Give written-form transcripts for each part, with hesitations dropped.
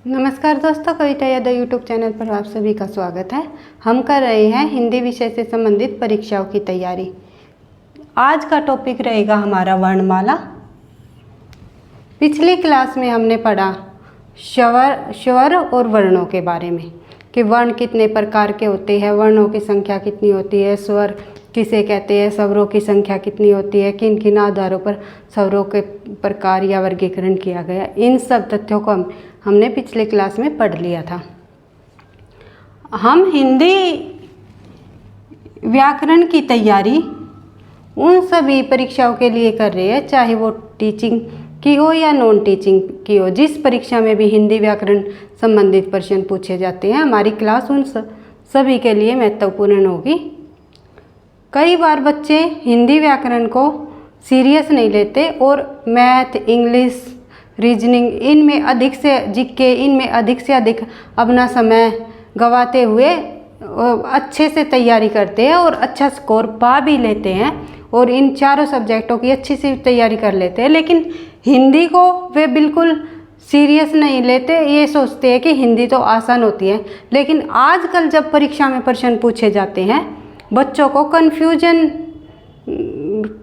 नमस्कार दोस्तों, कविता Yadav YouTube channel पर आप सभी का स्वागत है। हम कर रहे हैं हिंदी विषय से संबंधित परीक्षाओं की तैयारी। आज का टॉपिक रहेगा हमारा वर्णमाला। पिछली क्लास में हमने पढ़ा स्वर और वर्णों के बारे में कि वर्ण कितने प्रकार के होते हैं, वर्णों की संख्या कितनी होती है, स्वर किसे कहते हैं, स्वरों की संख्या कितनी होती है, किन किन आधारों पर स्वरों के प्रकार या वर्गीकरण किया गया। इन सब तथ्यों को हमने पिछले क्लास में पढ़ लिया था। हम हिंदी व्याकरण की तैयारी उन सभी परीक्षाओं के लिए कर रहे हैं, चाहे वो टीचिंग की हो या नॉन टीचिंग की हो। जिस परीक्षा में भी हिंदी व्याकरण संबंधित प्रश्न पूछे जाते हैं, हमारी क्लास उन सभी के लिए महत्वपूर्ण होगी। कई बार बच्चे हिंदी व्याकरण को सीरियस नहीं लेते और मैथ, इंग्लिश, रीजनिंग इनमें अधिक से अधिक अपना समय गंवाते हुए अच्छे से तैयारी करते हैं और अच्छा स्कोर पा भी लेते हैं और इन चारों सब्जेक्टों की अच्छी सी तैयारी कर लेते हैं। लेकिन हिंदी को वे बिल्कुल सीरियस नहीं लेते, ये सोचते हैं कि हिंदी तो आसान होती है। लेकिन आजकल जब परीक्षा में प्रश्न पूछे जाते हैं, बच्चों को कन्फ्यूजन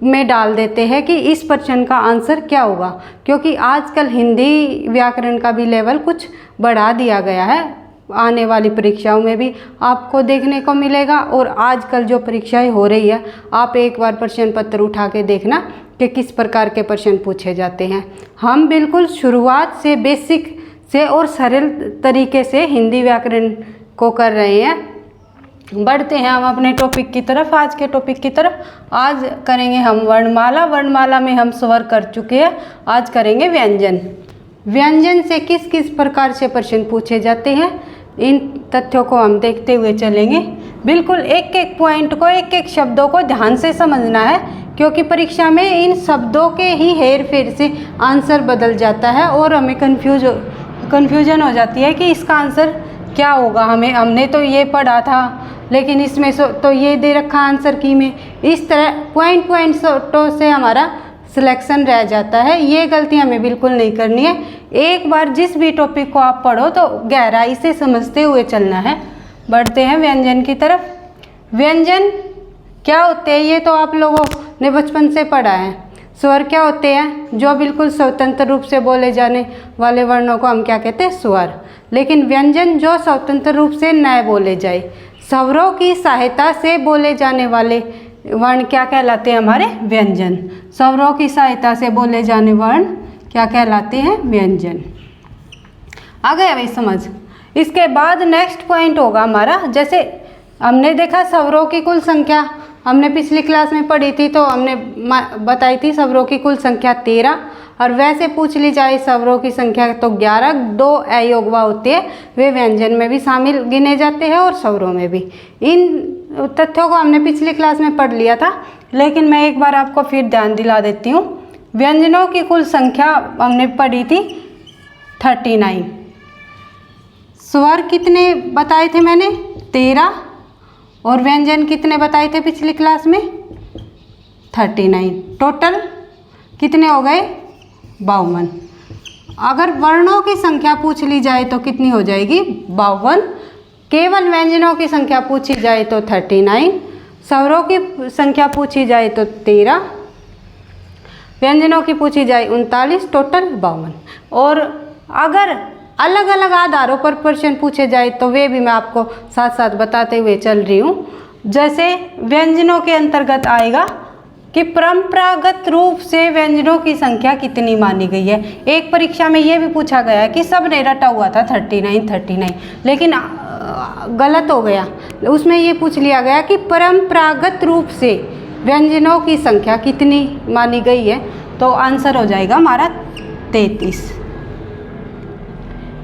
में डाल देते हैं कि इस प्रश्न का आंसर क्या होगा, क्योंकि आजकल हिंदी व्याकरण का भी लेवल कुछ बढ़ा दिया गया है। आने वाली परीक्षाओं में भी आपको देखने को मिलेगा और आजकल जो परीक्षाएं हो रही है, आप एक बार प्रश्न पत्र उठा के देखना कि किस प्रकार के प्रश्न पूछे जाते हैं। हम बिल्कुल शुरुआत से बेसिक से और सरल तरीके से हिंदी व्याकरण को कर रहे हैं। बढ़ते हैं हम अपने टॉपिक की तरफ। आज के टॉपिक की तरफ आज करेंगे हम वर्णमाला। वर्णमाला में हम स्वर कर चुके हैं, आज करेंगे व्यंजन। व्यंजन से किस किस प्रकार से प्रश्न पूछे जाते हैं, इन तथ्यों को हम देखते हुए चलेंगे। बिल्कुल एक एक पॉइंट को, एक एक शब्दों को ध्यान से समझना है, क्योंकि परीक्षा में इन शब्दों के ही हेर फेर से आंसर बदल जाता है और हमें कन्फ्यूजन हो जाती है कि इसका आंसर क्या होगा। हमने तो ये पढ़ा था, लेकिन इसमें तो ये दे रखा आंसर की में। इस तरह पॉइंट से हमारा सिलेक्शन रह जाता है। ये गलती हमें बिल्कुल नहीं करनी है। एक बार जिस भी टॉपिक को आप पढ़ो तो गहराई से समझते हुए चलना है। बढ़ते हैं व्यंजन की तरफ। व्यंजन क्या होते हैं, ये तो आप लोगों ने बचपन से पढ़ा है। स्वर क्या होते हैं, जो बिल्कुल स्वतंत्र रूप से बोले जाने वाले वर्णों को हम क्या कहते हैं, स्वर। लेकिन व्यंजन जो स्वतंत्र रूप से न बोले जाए, स्वरों की सहायता से बोले जाने वाले वर्ण क्या कहलाते हैं, हमारे व्यंजन। स्वरों की सहायता से बोले जाने वर्ण क्या कहलाते हैं, व्यंजन। आ गया भाई समझ। इसके बाद नेक्स्ट पॉइंट होगा हमारा, जैसे हमने देखा स्वरों की कुल संख्या हमने पिछली क्लास में पढ़ी थी, तो हमने बताई थी स्वरों की कुल संख्या 13। और वैसे पूछ ली जाए स्वरों की संख्या तो 11। 2 अयोगवा होते हैं, वे व्यंजन में भी शामिल गिने जाते हैं और स्वरों में भी। इन तथ्यों को हमने पिछली क्लास में पढ़ लिया था, लेकिन मैं एक बार आपको फिर ध्यान दिला देती हूँ। व्यंजनों की कुल संख्या हमने पढ़ी थी 39। स्वर कितने बताए थे मैंने, 13। और व्यंजन कितने बताए थे पिछली क्लास में, 39। टोटल कितने हो गए, 52। अगर वर्णों की संख्या पूछ ली जाए तो कितनी हो जाएगी, 52। केवल व्यंजनों की संख्या पूछी जाए तो 39। स्वरों की संख्या पूछी जाए तो 13। व्यंजनों की पूछी जाए 39। टोटल 52। और अगर अलग अलग आधारों पर प्रश्न पूछे जाए तो वे भी मैं आपको साथ साथ बताते हुए चल रही हूँ। जैसे व्यंजनों के अंतर्गत आएगा कि परंपरागत रूप से व्यंजनों की संख्या कितनी मानी गई है। एक परीक्षा में ये भी पूछा गया कि सब ने रटा हुआ था 39, लेकिन गलत हो गया। उसमें ये पूछ लिया गया कि परंपरागत रूप से व्यंजनों की संख्या कितनी मानी गई है, तो आंसर हो जाएगा हमारा 33।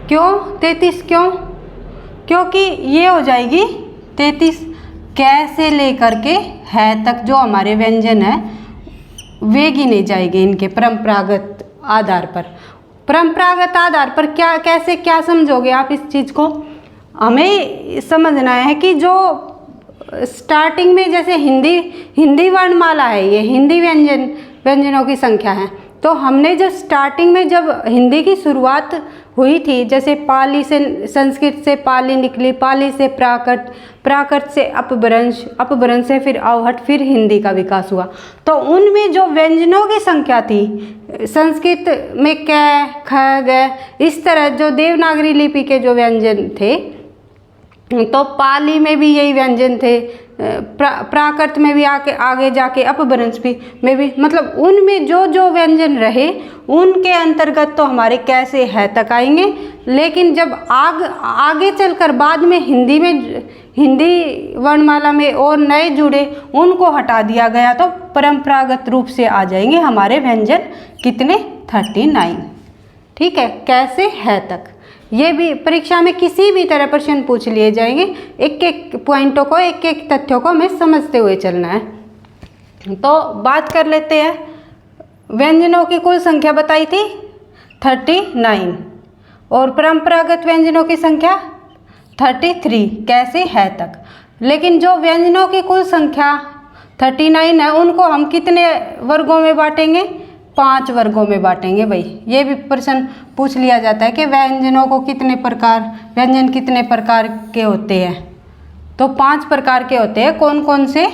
क्यों 33? क्योंकि ये हो जाएगी 33 कैसे लेकर के है तक जो हमारे व्यंजन है वे गिने जाएंगे इनके परंपरागत आधार पर। परंपरागत आधार पर क्या समझोगे आप इस चीज़ को? हमें समझना है कि जो स्टार्टिंग में जैसे हिंदी वर्णमाला है, ये हिंदी व्यंजनों की संख्या है, तो हमने जब स्टार्टिंग में जब हिंदी की शुरुआत हुई थी, जैसे पाली से, संस्कृत से पाली निकली, पाली से प्राकृत, प्राकृत से अपभ्रंश, अपभ्रंश से फिर अवहट, फिर हिंदी का विकास हुआ। तो उनमें जो व्यंजनों की संख्या थी, संस्कृत में क, ख, ग, इस तरह जो देवनागरी लिपि के जो व्यंजन थे, तो पाली में भी यही व्यंजन थे, प्राकृत में भी आगे जाके अपभ्रंश भी में भी, मतलब उनमें जो जो व्यंजन रहे उनके अंतर्गत तो हमारे कैसे है तक आएंगे। लेकिन जब आगे चलकर बाद में हिंदी वर्णमाला में और नए जुड़े, उनको हटा दिया गया, तो परंपरागत रूप से आ जाएंगे हमारे व्यंजन कितने, 39। ठीक है, कैसे है तक। ये भी परीक्षा में किसी भी तरह प्रश्न पूछ लिए जाएंगे, एक एक पॉइंटों को, एक एक तथ्यों को हमें समझते हुए चलना है। तो बात कर लेते हैं, व्यंजनों की कुल संख्या बताई थी 39 और परंपरागत व्यंजनों की संख्या 33, कैसे है तक। लेकिन जो व्यंजनों की कुल संख्या 39 है, उनको हम कितने वर्गों में बांटेंगे, 5 वर्गों में बांटेंगे भाई। ये भी प्रश्न पूछ लिया जाता है कि व्यंजनों को कितने प्रकार, व्यंजन कितने प्रकार के होते हैं, तो 5 प्रकार के होते हैं। कौन कौन से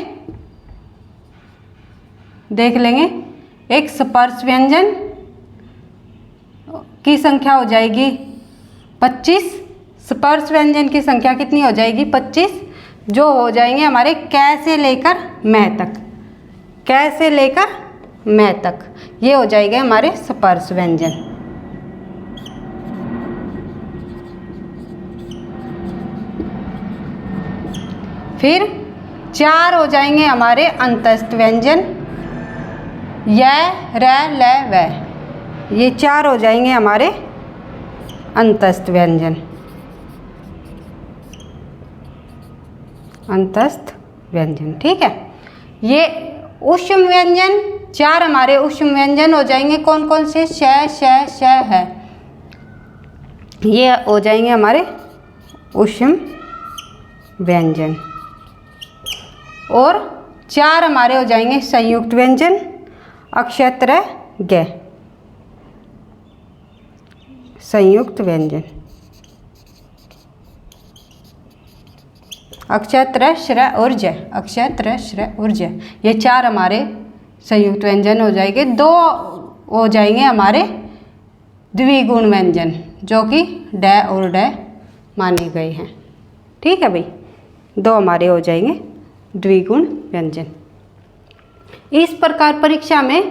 देख लेंगे। एक स्पर्श व्यंजन की संख्या हो जाएगी 25, स्पर्श व्यंजन की संख्या कितनी हो जाएगी, 25, जो हो जाएंगे हमारे कै से लेकर मैं तक, कै से लेकर मैं तक, ये हो जाएगा हमारे स्पर्श व्यंजन। फिर 4 हो जाएंगे हमारे अंतस्थ व्यंजन, य, र, ल, व, ये 4 हो जाएंगे हमारे अंतस्थ व्यंजन, अंतस्थ व्यंजन। ठीक है, ये ऊष्म व्यंजन, 4 हमारे ऊष्म व्यंजन हो जाएंगे। कौन कौन से, श, श, श है, ये हो जाएंगे हमारे ऊष्म व्यंजन। और 4 हमारे हो जाएंगे संयुक्त व्यंजन, अक्षत्र ग, संयुक्त व्यंजन, अक्षत्र श्र और ज, अक्षत्र श्र और ज, ये 4 हमारे संयुक्त व्यंजन हो जाएंगे। 2 हो जाएंगे हमारे द्विगुण व्यंजन, जो कि ड और ड माने गए हैं। ठीक है भाई, 2 हमारे हो जाएंगे द्विगुण व्यंजन। इस प्रकार परीक्षा में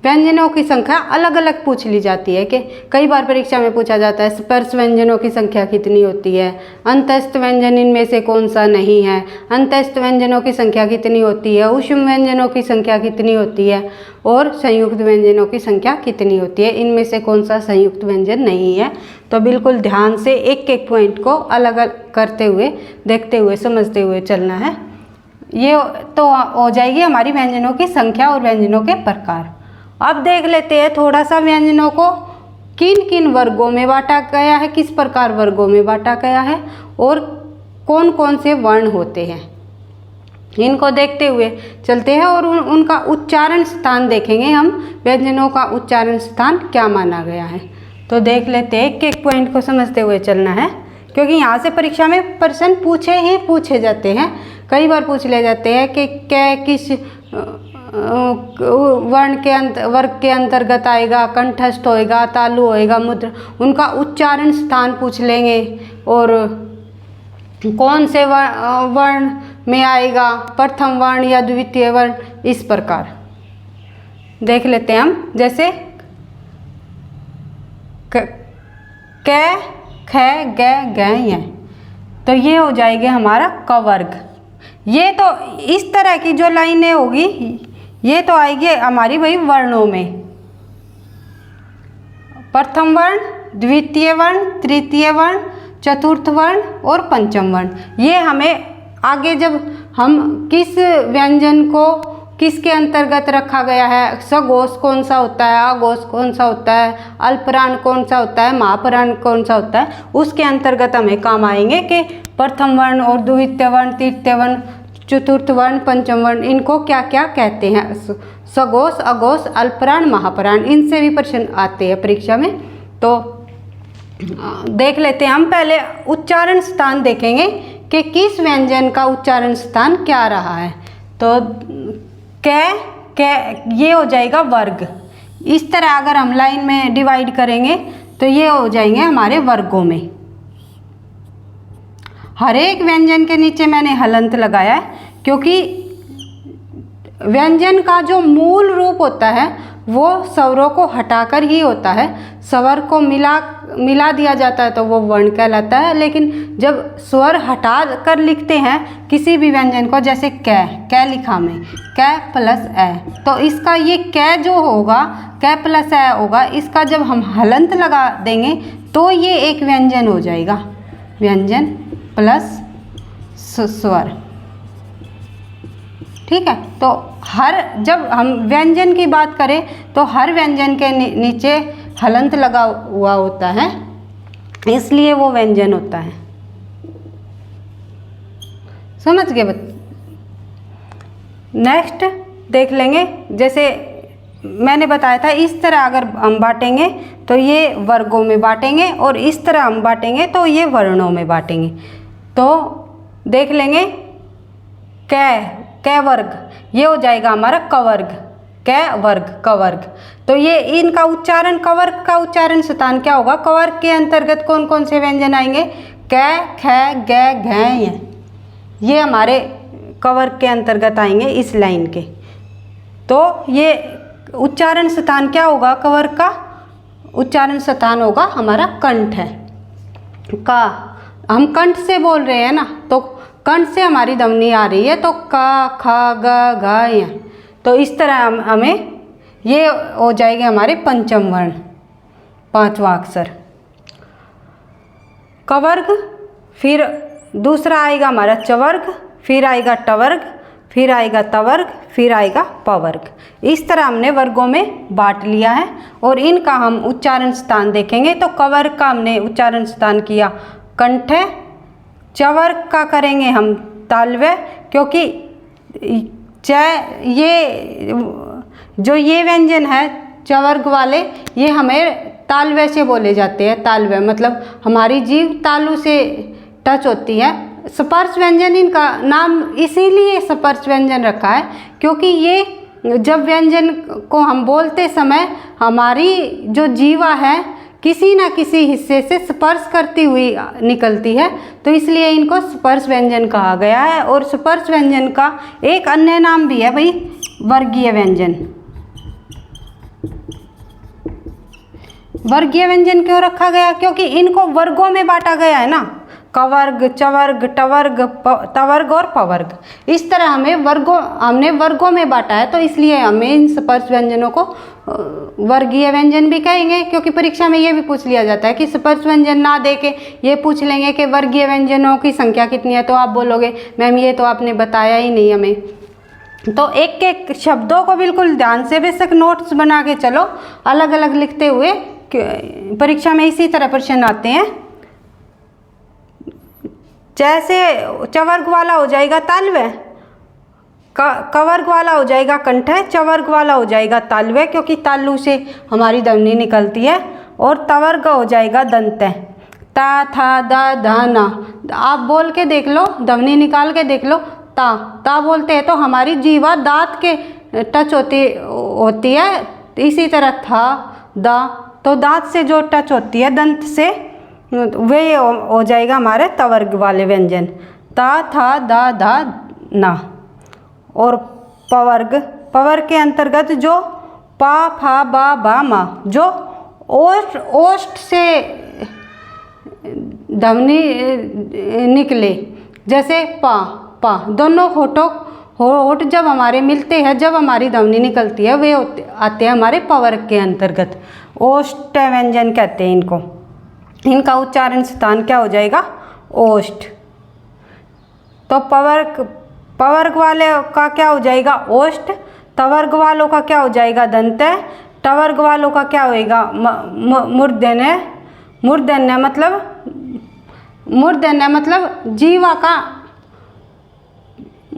व्यंजनों की संख्या अलग अलग पूछ ली जाती है कि कई बार परीक्षा में पूछा जाता है स्पर्श व्यंजनों की संख्या कितनी होती है, अंतस्थ व्यंजन इनमें से कौन सा नहीं है, अंतस्थ व्यंजनों की संख्या कितनी होती है, ऊष्म व्यंजनों की संख्या कितनी होती है और संयुक्त व्यंजनों की संख्या कितनी होती है, इनमें से कौन सा संयुक्त व्यंजन नहीं है। तो बिल्कुल ध्यान से एक एक पॉइंट को अलग अलग करते हुए, देखते हुए, समझते हुए चलना है। ये तो हो जाएगी हमारी व्यंजनों की संख्या और व्यंजनों के प्रकार। अब देख लेते हैं थोड़ा सा व्यंजनों को किन किन वर्गों में बांटा गया है, किस प्रकार वर्गों में बांटा गया है और कौन कौन से वर्ण होते हैं, इनको देखते हुए चलते हैं और उनका उच्चारण स्थान देखेंगे हम, व्यंजनों का उच्चारण स्थान क्या माना गया है। तो देख लेते हैं, एक एक पॉइंट को समझते हुए चलना है, क्योंकि यहाँ से परीक्षा में प्रश्न पूछे जाते हैं। कई बार पूछ ले जाते हैं कि क्या किस वर्ग के अंतर्गत आएगा, कंठस्थ होएगा, तालु होएगा, मुद्र, उनका उच्चारण स्थान पूछ लेंगे और कौन से वर्ण में आएगा, प्रथम वर्ण या द्वितीय वर्ण, इस प्रकार देख लेते हैं हम। जैसे क, ख, ग, य, तो ये हो जाएगा हमारा क वर्ग। ये तो इस तरह की जो लाइनें होगी ये तो आएगी हमारी भाई वर्णों में, प्रथम वर्ण, द्वितीय वर्ण, तृतीय वर्ण, चतुर्थ वर्ण और पंचम वर्ण। ये हमें आगे जब हम किस व्यंजन को किसके अंतर्गत रखा गया है, सघोष कौन सा होता है, आघोष कौन सा होता है, अल्पराण कौन सा होता है, महाप्राण कौन सा होता है, उसके अंतर्गत हमें काम आएंगे कि प्रथम वर्ण और द्वितीय वर्ण, तृतीय वर्ण, चतुर्थ वर्ण, पंचम वर्ण, इनको क्या क्या कहते हैं? सघोष, अघोष, अल्पप्राण, महाप्राण, इनसे भी प्रश्न आते हैं परीक्षा में। तो देख लेते हैं हम। पहले उच्चारण स्थान देखेंगे कि किस व्यंजन का उच्चारण स्थान क्या रहा है। तो कै ये हो जाएगा वर्ग। इस तरह अगर हम लाइन में डिवाइड करेंगे तो ये हो जाएंगे हमारे वर्गों में। हर एक व्यंजन के नीचे मैंने हलंत लगाया है, क्योंकि व्यंजन का जो मूल रूप होता है वो स्वरों को हटाकर ही होता है। स्वर को मिला दिया जाता है तो वो वर्ण कहलाता है, लेकिन जब स्वर हटा कर लिखते हैं किसी भी व्यंजन को, जैसे कै लिखा में कै प्लस ए, तो इसका ये कै जो होगा, कै प्लस ए होगा, इसका जब हम हलंत लगा देंगे तो ये एक व्यंजन हो जाएगा, व्यंजन प्लस स्वर। ठीक है। तो जब हम व्यंजन की बात करें तो हर व्यंजन के नीचे हलंत लगा हुआ होता है, इसलिए वो व्यंजन होता है। समझ गए बच्चे? नेक्स्ट देख लेंगे। जैसे मैंने बताया था, इस तरह अगर हम बांटेंगे तो ये वर्गों में बांटेंगे, और इस तरह हम बांटेंगे तो ये वर्णों में बांटेंगे। तो देख लेंगे कै वर्ग, ये हो जाएगा हमारा कवर्ग, कै वर्ग, कवर्ग। तो ये इनका उच्चारण, कवर्ग का उच्चारण स्थान क्या होगा? कवर्ग के अंतर्गत कौन कौन से व्यंजन आएंगे? कै, ख, ग, घ, ये हमारे कवर्ग के अंतर्गत आएंगे इस लाइन के। तो ये उच्चारण स्थान क्या होगा? कवर्ग का उच्चारण स्थान होगा हमारा कंठ है। का हम कंठ से बोल रहे हैं ना, तो कंठ से हमारी ध्वनि आ रही है, तो का, ख, ग, घ, तो इस तरह हमें ये हो जाएंगे हमारे पंचम वर्ण, पांचवा अक्षर कवर्ग। फिर दूसरा आएगा हमारा चवर्ग, फिर आएगा टवर्ग, फिर आएगा तवर्ग, फिर आएगा पवर्ग। इस तरह हमने वर्गों में बांट लिया है, और इनका हम उच्चारण स्थान देखेंगे। तो कवर्ग का हमने उच्चारण स्थान किया कंठ है, चवर्ग का करेंगे हम तालव्य, क्योंकि ये जो ये व्यंजन है चवर्ग वाले, ये हमें तालव्य से बोले जाते हैं। तालव्य मतलब हमारी जीभ तालु से टच होती है। स्पर्श व्यंजन इनका नाम इसीलिए स्पर्श व्यंजन रखा है, क्योंकि ये जब व्यंजन को हम बोलते समय हमारी जो जीवा है किसी न किसी हिस्से से स्पर्श करती हुई निकलती है, तो इसलिए इनको स्पर्श व्यंजन कहा गया है। और स्पर्श व्यंजन का एक अन्य नाम भी है भाई, वर्गीय व्यंजन। वर्गीय व्यंजन क्यों रखा गया? क्योंकि इनको वर्गों में बांटा गया है ना, कवर्ग, चवर्ग, टवर्ग, तवर्ग और पवर्ग। इस तरह हमने वर्गों में बांटा है, तो इसलिए हमें इन स्पर्श व्यंजनों को वर्गीय व्यंजन भी कहेंगे। क्योंकि परीक्षा में ये भी पूछ लिया जाता है कि स्पर्श व्यंजन ना दे के ये पूछ लेंगे कि वर्गीय व्यंजनों की संख्या कितनी है, तो आप बोलोगे मैम ये तो आपने बताया ही नहीं हमें। तो एक एक शब्दों को बिल्कुल ध्यान से बेशक नोट्स बना के चलो, अलग अलग लिखते हुए। परीक्षा में इसी तरह प्रश्न आते हैं। जैसे चवर्ग वाला हो जाएगा तालव्य, कवर्ग वाला हो जाएगा कंठ, चवर्ग वाला हो जाएगा तालव्य, क्योंकि तालु से हमारी ध्वनि निकलती है। और तवर्ग हो जाएगा दंत, ता, था, दा, धा, ना। आप बोल के देख लो, ध्वनि निकाल के देख लो। ता बोलते हैं तो हमारी जीवा दांत के टच होती है। इसी तरह था, दा, तो दांत से जो टच होती है दंत से, वे हो जाएगा हमारे तवर्ग वाले व्यंजन, ता, था, दा, धा, ना। और पवर्ग के अंतर्गत जो पा, फा, बा, बा, मा, जो ओष्ठ से ध्वनि निकले, जैसे पा, दोनों होठ जब हमारे मिलते हैं, जब हमारी ध्वनि निकलती है, वे आते हैं हमारे पवर्ग के अंतर्गत। ओष्ठ व्यंजन कहते हैं इनको। इनका उच्चारण स्थान क्या हो जाएगा? ओष्ठ। तो पवर्ग वाले का क्या हो जाएगा? ओष्ठ। तवर्ग वालों का क्या हो जाएगा? दंत। टवर्ग वालों का क्या होएगा? मूर्धन्य। मूर्धन्य मतलब जीवा का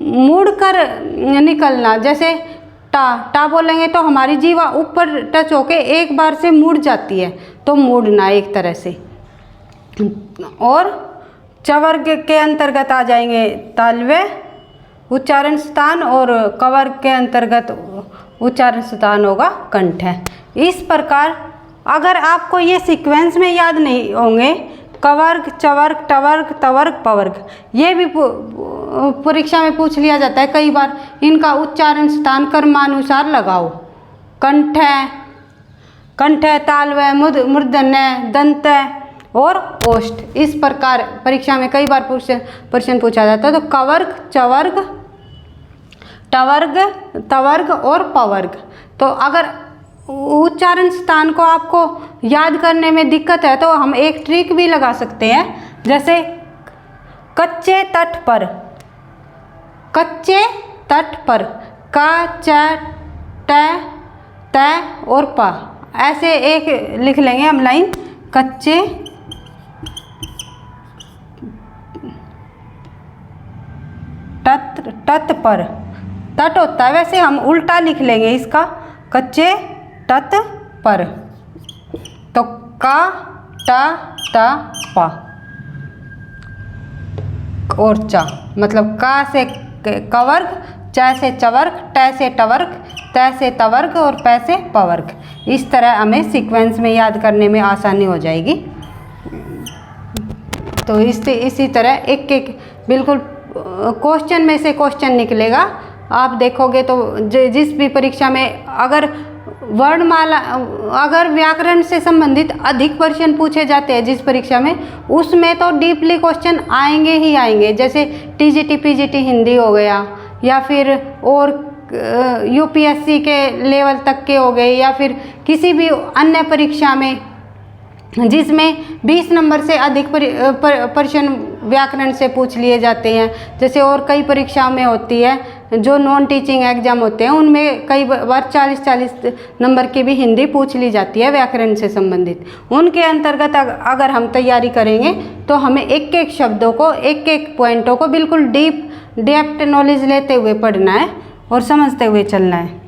मुड़ कर निकलना, जैसे टा टा बोलेंगे तो हमारी जीवा ऊपर टच होके एक बार से मुड़ जाती है, तो मुड़ना एक तरह से। और चवर्ग के अंतर्गत आ जाएंगे तालव्य उच्चारण स्थान, और कवर्ग के अंतर्गत उच्चारण स्थान होगा कंठ है। इस प्रकार अगर आपको ये सीक्वेंस में याद नहीं होंगे, कवर्ग, चवर्ग, टवर्ग, तवर्ग, पवर्ग, ये भी परीक्षा में पूछ लिया जाता है कई बार। इनका उच्चारण स्थान क्रमानुसार लगाओ। कंठ है, तालव्य, मूर्धन्य, दंत और ओष्ठ। इस प्रकार परीक्षा में कई बार प्रश्न पूछा जाता है। तो कवर्ग, चवर्ग, टवर्ग, तवर्ग और पवर्ग। तो अगर उच्चारण स्थान को आपको याद करने में दिक्कत है तो हम एक ट्रिक भी लगा सकते हैं, जैसे कच्चे तट पर, कच्चे तट पर, का, च, ट, त और प, ऐसे एक लिख लेंगे हम लाइन। कच्चे तट पर, तट होता है, वैसे हम उल्टा लिख लेंगे इसका, कच्चे तट पर। तो का, टा, ता, पा और चा, मतलब का से कवर्ग, च से चवर्ग, ट से टवर्ग, त से तवर्ग और प से पवर्ग। इस तरह हमें सीक्वेंस में याद करने में आसानी हो जाएगी। तो इसी तरह एक एक बिल्कुल क्वेश्चन में से क्वेश्चन निकलेगा। आप देखोगे तो जिस भी परीक्षा में अगर वर्णमाला, अगर व्याकरण से संबंधित अधिक प्रश्न पूछे जाते हैं जिस परीक्षा में, उसमें तो डीपली क्वेश्चन आएंगे ही आएंगे। जैसे टीजीटी पीजीटी हिंदी हो गया, या फिर और यूपीएससी के लेवल तक के हो गए, या फिर किसी भी अन्य परीक्षा में जिसमें 20 नंबर से अधिक प्रश्न व्याकरण से पूछ लिए जाते हैं। जैसे और कई परीक्षाओं में होती है जो नॉन टीचिंग एग्जाम होते हैं, उनमें कई बार 40-40 नंबर की भी हिंदी पूछ ली जाती है व्याकरण से संबंधित। उनके अंतर्गत अगर हम तैयारी करेंगे तो हमें एक एक शब्दों को, एक एक पॉइंटों को बिल्कुल डेप्थ नॉलेज लेते हुए पढ़ना है और समझते हुए चलना है।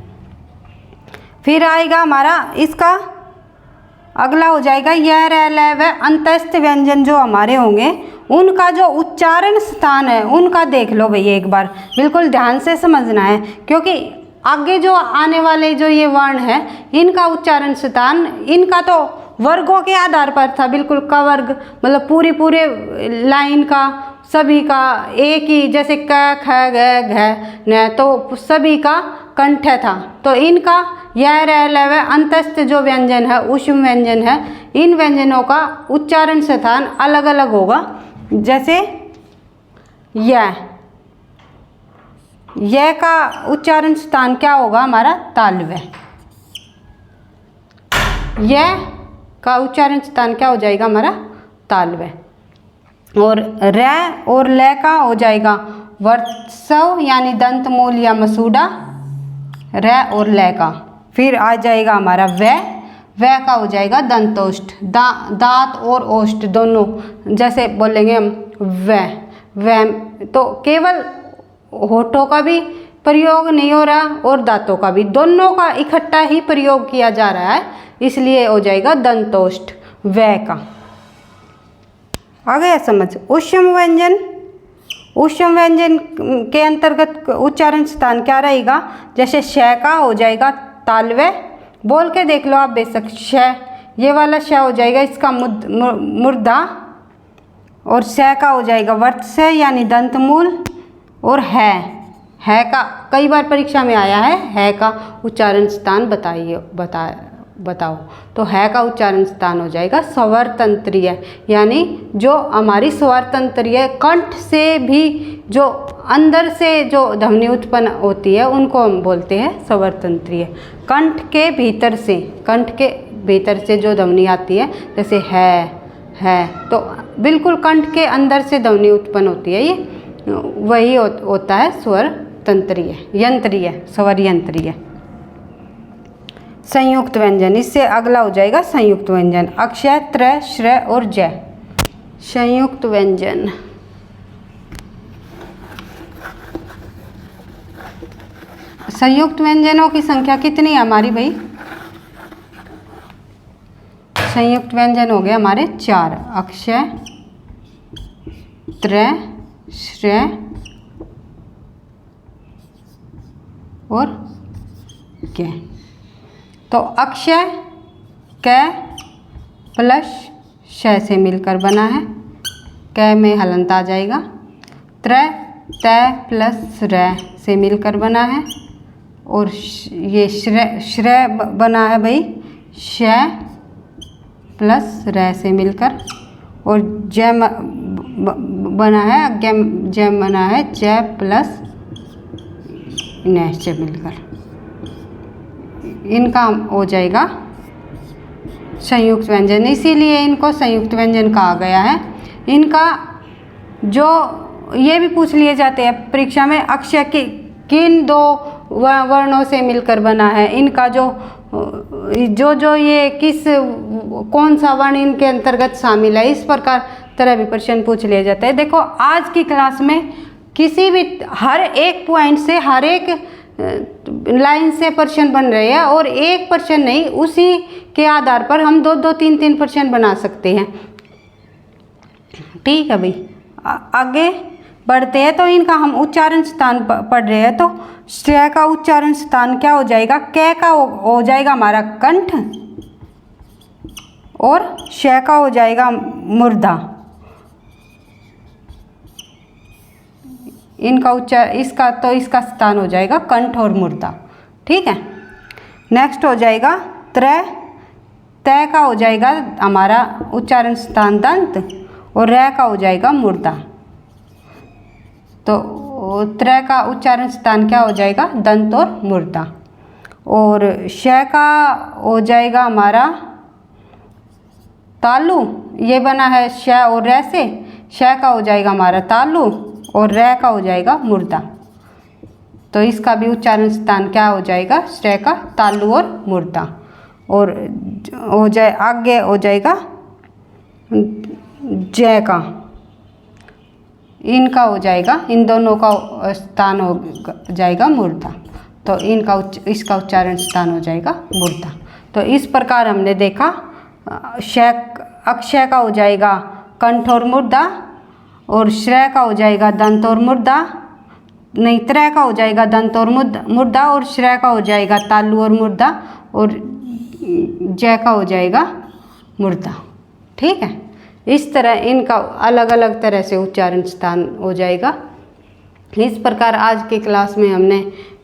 फिर आएगा हमारा इसका अगला हो जाएगा य, र, ल, व अंतस्थ व्यंजन जो हमारे होंगे, उनका जो उच्चारण स्थान है उनका देख लो भैया एक बार, बिल्कुल ध्यान से समझना है, क्योंकि आगे जो आने वाले जो ये वर्ण है इनका उच्चारण स्थान इनका तो वर्गों के आधार पर था। बिल्कुल कवर्ग मतलब पूरे लाइन का सभी का एक ही, जैसे क, ख, ग, घ, न, तो सभी का कंठ था। तो इनका यह, र, ल, व अंतस्थ जो व्यंजन है, ऊष्म व्यंजन है, इन व्यंजनों का उच्चारण स्थान अलग अलग होगा। जैसे यह का उच्चारण स्थान क्या होगा हमारा, तालव्य। यह का उच्चारण स्थान क्या हो जाएगा हमारा, तालव्य। और र और ल का हो जाएगा वर्त्सव यानी दंतमूल या मसूड़ा, र और ल का। फिर आ जाएगा हमारा व का हो जाएगा दंतोष्ठ, दांत और ओष्ठ दोनों, जैसे बोलेंगे हम व। तो केवल होठों का भी प्रयोग नहीं हो रहा और दांतों का भी, दोनों का इकट्ठा ही प्रयोग किया जा रहा है, इसलिए हो जाएगा दंतोष्ठ व का। आ गया समझ। ऊष्म व्यंजन, ऊष्म व्यंजन के अंतर्गत उच्चारण स्थान क्या रहेगा, जैसे श का हो जाएगा तालव्य, बोल के देख लो आप बेशक, श ये वाला श हो जाएगा इसका मूर्धा, और स का हो जाएगा वर्त्स यानी दंतमूल, और है का कई बार परीक्षा में आया है का उच्चारण स्थान बताओ। तो है का उच्चारण स्थान हो जाएगा स्वर तंत्रीय, यानी जो हमारी स्वर तंत्रीय कंठ से भी जो अंदर से जो ध्वनि उत्पन्न होती है उनको हम बोलते हैं स्वर तंत्रीय। कंठ के भीतर से जो ध्वनि आती है, जैसे है तो बिल्कुल कंठ के अंदर से ध्वनि उत्पन्न होती है, ये वही होता है स्वर तंत्रीय, यंत्रीय, स्वर यंत्रीय। संयुक्त व्यंजन, इससे अगला हो जाएगा संयुक्त व्यंजन, अक्षय, त्र, श्र और जय। संयुक्त व्यंजन संयुक्त व्यंजनों की संख्या कितनी है हमारी भाई? संयुक्त व्यंजन हो गए हमारे 4, अक्षय, त्रय, श्रेय और कै। तो अक्षय कै प्लस शय से मिलकर बना है, कै में हलंत आ जाएगा। त्रय तय प्लस रय से मिलकर बना है, और ये श्रेय बना है भाई शय प्लस रय से मिलकर, और जय बना है जय बना है जय प्लस नय से मिलकर। इनका हो जाएगा संयुक्त व्यंजन, इसीलिए इनको संयुक्त व्यंजन कहा गया है। इनका जो ये भी पूछ लिए जाते हैं परीक्षा में, अक्षय किन 2 वर्णों से मिलकर बना है, इनका जो ये कौन सा वर्ण इनके अंतर्गत शामिल है, इस प्रकार तरह भी प्रश्न पूछ लिया जाता है। देखो आज की क्लास में किसी भी हर एक पॉइंट से हर एक लाइन से प्रश्न बन रहे हैं, और एक प्रश्न नहीं, उसी के आधार पर हम 2-2, 3-3 प्रश्न बना सकते हैं। ठीक है भाई, आगे बढ़ते हैं। तो इनका हम उच्चारण स्थान पढ़ रहे हैं। तो श्रेय का उच्चारण स्थान क्या हो जाएगा? कै का हो जाएगा हमारा कंठ, और शय का हो जाएगा मूर्धा। इनका इसका स्थान हो जाएगा कंठ और मूर्धा। ठीक है, नेक्स्ट हो जाएगा त्रय। तय का हो जाएगा हमारा उच्चारण स्थान दंत, और रय का हो जाएगा मूर्धा। तो त्रय का उच्चारण स्थान क्या हो जाएगा? दंत और मूर्धा। और शय का हो जाएगा हमारा तालु, ये बना है शय और रय से, शय का हो जाएगा हमारा तालु, और रय का हो जाएगा मूर्धा। तो इसका भी उच्चारण स्थान क्या हो जाएगा? श्रेय का तालु और मूर्धा। और आगे हो जाएगा जय का, इनका हो जाएगा, इन दोनों का स्थान हो जाएगा मूर्धा। तो इसका उच्चारण स्थान हो जाएगा मूर्धा। तो इस प्रकार हमने देखा अक्षय का हो जाएगा कंठ और मूर्धा, और श्रेय का हो जाएगा दंत और मूर्धा, नहीं त्रय का हो जाएगा दंत और मूर्धा, और श्रेय का हो जाएगा तालु और मूर्धा, और जय का हो जाएगा मूर्धा। ठीक है, इस तरह इनका अलग अलग तरह से उच्चारण स्थान हो जाएगा। इस प्रकार आज की क्लास में हमने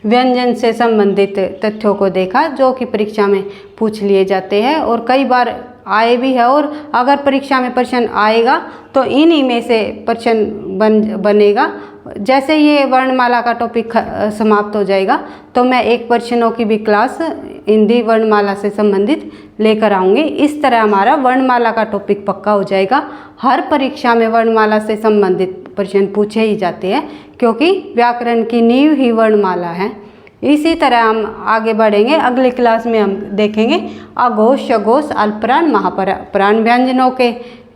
व्यंजन से संबंधित तथ्यों को देखा, जो कि परीक्षा में पूछ लिए जाते हैं और कई बार आए भी है, और अगर परीक्षा में प्रश्न आएगा तो इन्हीं में से प्रश्न बनेगा। जैसे ये वर्णमाला का टॉपिक समाप्त हो जाएगा तो मैं एक प्रश्नों की भी क्लास हिंदी वर्णमाला से संबंधित लेकर आऊँगी। इस तरह हमारा वर्णमाला का टॉपिक पक्का हो जाएगा। हर परीक्षा में वर्णमाला से संबंधित प्रश्न पूछे ही जाते हैं, क्योंकि व्याकरण की नींव ही वर्णमाला है। इसी तरह हम आगे बढ़ेंगे। अगली क्लास में हम देखेंगे अघोष, शघोष, अल्पप्राण, महाप्राण व्यंजनों के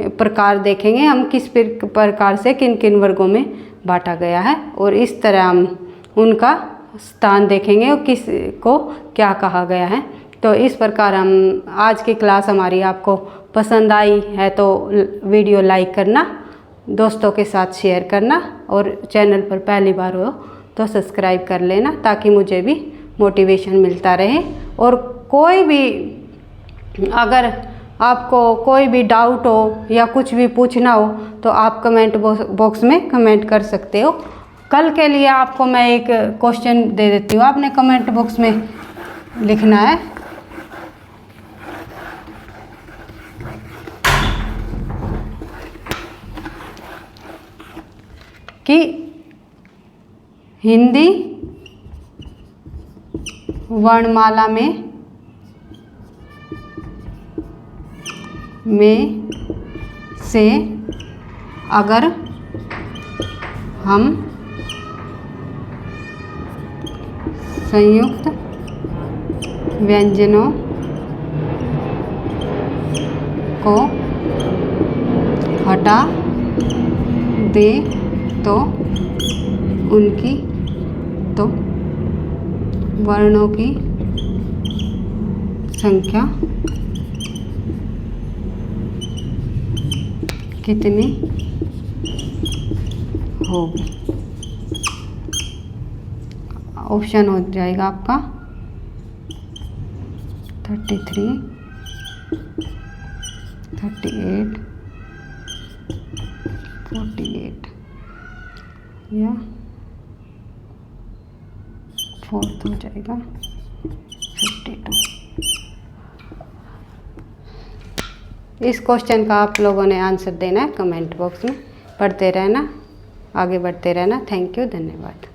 प्रकार देखेंगे, हम किस प्रकार से किन किन वर्गों में बांटा गया है, और इस तरह हम उनका स्थान देखेंगे और किस को क्या कहा गया है। तो इस प्रकार हम आज की क्लास हमारी आपको पसंद आई है तो वीडियो लाइक करना, दोस्तों के साथ शेयर करना, और चैनल पर पहली बार हो तो सब्सक्राइब कर लेना, ताकि मुझे भी मोटिवेशन मिलता रहे। और कोई भी अगर आपको कोई भी डाउट हो या कुछ भी पूछना हो तो आप कमेंट बॉक्स में कमेंट कर सकते हो। कल के लिए आपको मैं एक क्वेश्चन दे देती हूँ, आपने कमेंट बॉक्स में लिखना है कि हिंदी वर्णमाला में से अगर हम संयुक्त व्यंजनों को हटा दें तो उनकी वर्णों की संख्या कितनी होगी? ऑप्शन हो जाएगा आपका 33, 38, 48 या फोर्थ हो जाएगा 52। इस क्वेश्चन का आप लोगों ने आंसर देना है कमेंट बॉक्स में। पढ़ते रहना, आगे बढ़ते रहना। थैंक यू, धन्यवाद।